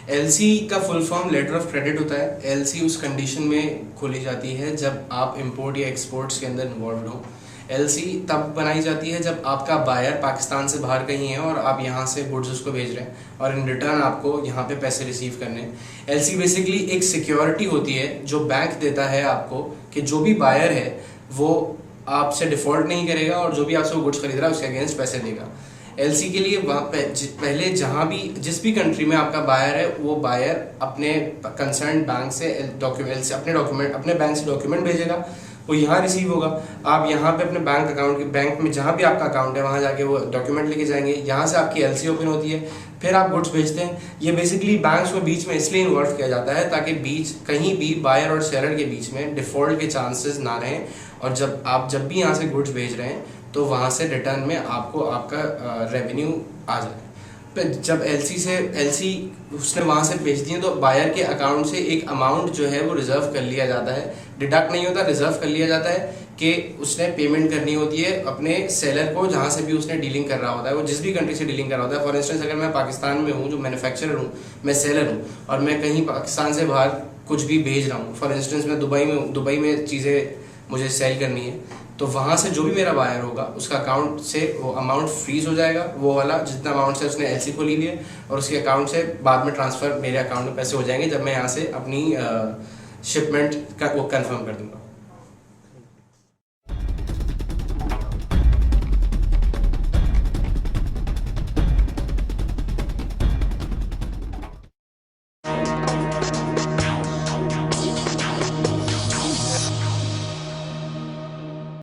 LC का full form letter of credit होता है। एलसी उस कंडीशन में खोली जाती है जब आप इंपोर्ट या एक्सपोर्ट्स के अंदर इन्वॉल्व हो। एलसी तब बनाई जाती है जब आपका बायर पाकिस्तान से बाहर कहीं है और आप यहाँ से गुड्स उसको भेज रहे हैं और इन रिटर्न आपको यहाँ पे पैसे रिसीव करने हैं। एलसी बेसिकली एक सिक्योरिटी होती है जो बैंक देता है आपको कि जो भी बायर है वो आपसे डिफ़ॉल्ट नहीं करेगा और जो भी आपसे वो गुड्स खरीद रहा है उसके अगेंस्ट पैसे देगा। एलसी के लिए वहाँ पहले जहाँ भी जिस भी कंट्री में आपका बायर है वो बायर अपने कंसर्न बैंक से अपने बैंक से डॉक्यूमेंट भेजेगा, वो यहाँ रिसीव होगा। आप यहाँ पे अपने बैंक में जहाँ भी आपका अकाउंट है वहाँ जाके वो डॉक्यूमेंट लेके जाएंगे, यहाँ से आपकी एलसी ओपन होती है, फिर आप गुड्स भेजते हैं। ये बेसिकली बैंक्स को बीच में इसलिए इन्वॉल्व किया जाता है ताकि कहीं भी बायर और सेलर के बीच में डिफ़ॉल्ट के चांसेस ना रहें और जब भी यहाँ से गुड्स भेज रहे हैं तो वहाँ से रिटर्न में आपको आपका रेवेन्यू आ जाए। जब एलसी उसने वहाँ से भेज दी है तो बायर के अकाउंट से एक अमाउंट जो है वो रिजर्व कर लिया जाता है, डिडक्ट नहीं होता, रिजर्व कर लिया जाता है कि उसने पेमेंट करनी होती है अपने सेलर को जहाँ से भी उसने डीलिंग कर रहा होता है, वो जिस भी कंट्री से डीलिंग कर रहा होता है। फॉर इंस्टेंस अगर मैं पाकिस्तान में हूँ, जो मैन्युफैक्चरर हूँ, मैं सेलर हूँ और मैं कहीं पाकिस्तान से बाहर कुछ भी भेज रहा हूँ, फॉर इंस्टेंस मैं दुबई में चीज़ें मुझे सेल करनी है, तो वहाँ से जो भी मेरा बायर होगा उसका अकाउंट से वो अमाउंट फ्रीज हो जाएगा, वो वाला जितना अमाउंट से उसने एलसी खोली ली है, और उसके अकाउंट से बाद में ट्रांसफ़र मेरे अकाउंट में पैसे हो जाएंगे जब मैं यहाँ से अपनी शिपमेंट का वो कंफर्म कर दूँगा।